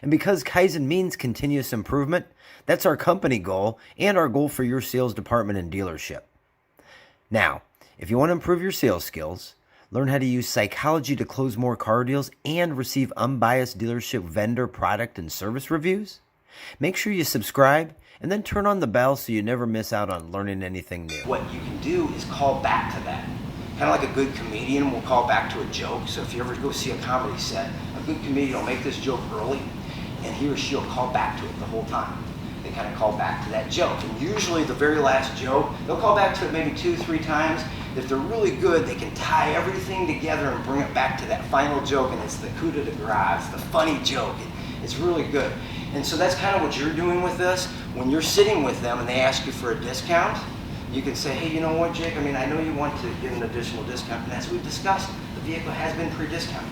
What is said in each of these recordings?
And because Kaizen means continuous improvement, that's our company goal and our goal for your sales department and dealership. Now, if you want to improve your sales skills, learn how to use psychology to close more car deals, and receive unbiased dealership vendor product and service reviews, make sure you subscribe and then turn on the bell so you never miss out on learning anything new. What you can do is call back to that. Kind of like a good comedian will call back to a joke. So if you ever go see a comedy set, a good comedian will make this joke early, and he or she will call back to it the whole time. They kind of call back to that joke. And usually the very last joke, they'll call back to it maybe 2-3 times. If they're really good, they can tie everything together and bring it back to that final joke, and it's the coup de grace, it's the funny joke. It's really good. And so that's kind of what you're doing with this. When you're sitting with them and they ask you for a discount, you can say, hey, you know what, Jake, I know you want to get an additional discount, and as we've discussed, the vehicle has been pre-discounted.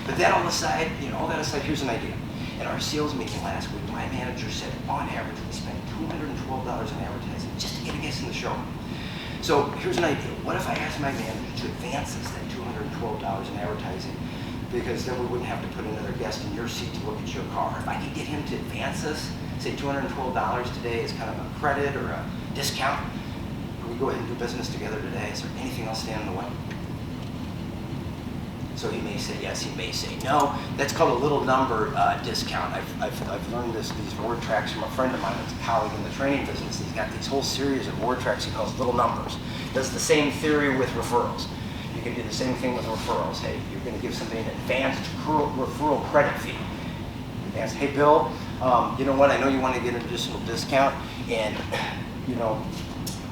But that all aside, here's an idea. In our sales meeting last week, my manager said, on average, we spend $212 in advertising just to get a guest in the showroom. So here's an idea. What if I asked my manager to advance us that $212 in advertising, because then we wouldn't have to put another guest in your seat to look at your car. If I could get him to advance us, say $212 today is kind of a credit or a discount, could we go ahead and do business together today? Is there anything else standing in the way? So he may say yes, he may say no. That's called a little number discount. I've learned these word tracks from a friend of mine that's a colleague in the training business. He's got these whole series of word tracks he calls little numbers. Does the same theory with referrals. You can do the same thing with referrals. Hey, you're going to give somebody an advanced referral credit fee. Advanced, hey Bill, you know what, I know you want to get an additional discount, and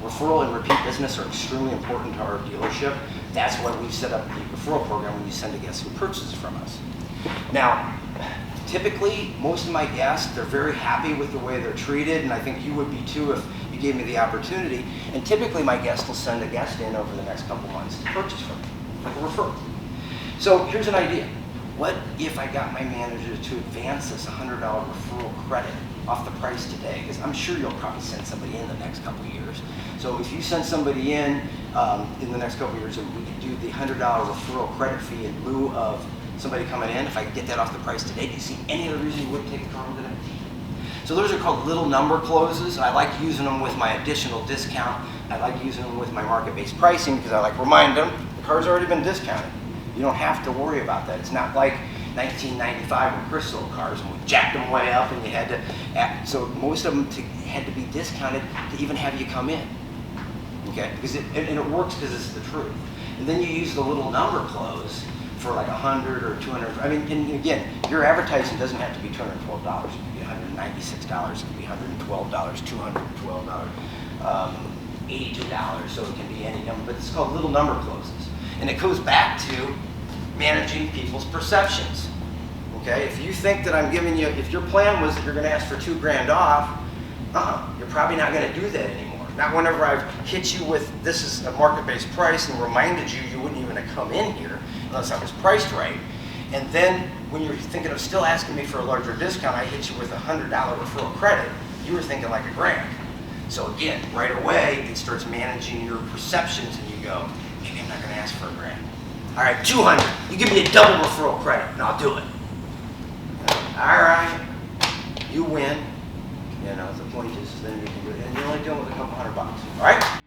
referral and repeat business are extremely important to our dealership. That's why we've set up the referral program when you send a guest who purchases from us. Now, typically, most of my guests, they're very happy with the way they're treated, and I think you would be too if you gave me the opportunity. And typically, my guests will send a guest in over the next couple months to purchase from me, like a referral. So here's an idea. What if I got my manager to advance us $100 referral credit off the price today? Because I'm sure you'll probably send somebody in the next couple of years. So if you send somebody in the next couple of years, and we could do the $100 referral credit fee in lieu of somebody coming in, if I could get that off the price today, do you see any other reason you wouldn't take the car home today? So those are called little number closes. I like using them with my additional discount. I like using them with my market-based pricing because I like remind them the car's already been discounted. You don't have to worry about that. It's not like 1995 when Chris sold cars and we jacked them way up and you had to act. So most of them had to be discounted to even have you come in. Okay? Because it works because it's the truth. And then you use the little number close for like 100 or 200. And again, your advertising doesn't have to be $212. It could be $196. It could be $112, $212, $82. So it can be any number. But it's called little number closes. And it goes back to managing people's perceptions. Okay? If you think that I'm giving you, if your plan was that you're going to ask for $2,000 off, you're probably not going to do that anymore. Not whenever I've hit you with this is a market-based price and reminded you wouldn't even have come in here unless I was priced right. And then when you're thinking of still asking me for a larger discount, I hit you with a $100 referral credit, you were thinking like $1,000. So again, right away, it starts managing your perceptions and you go, maybe I'm not going to ask for $1,000. All right, 200. You give me a double referral credit, and I'll do it. All right, you win. The point is then you can do it, and you're only dealing with a couple $100. All right.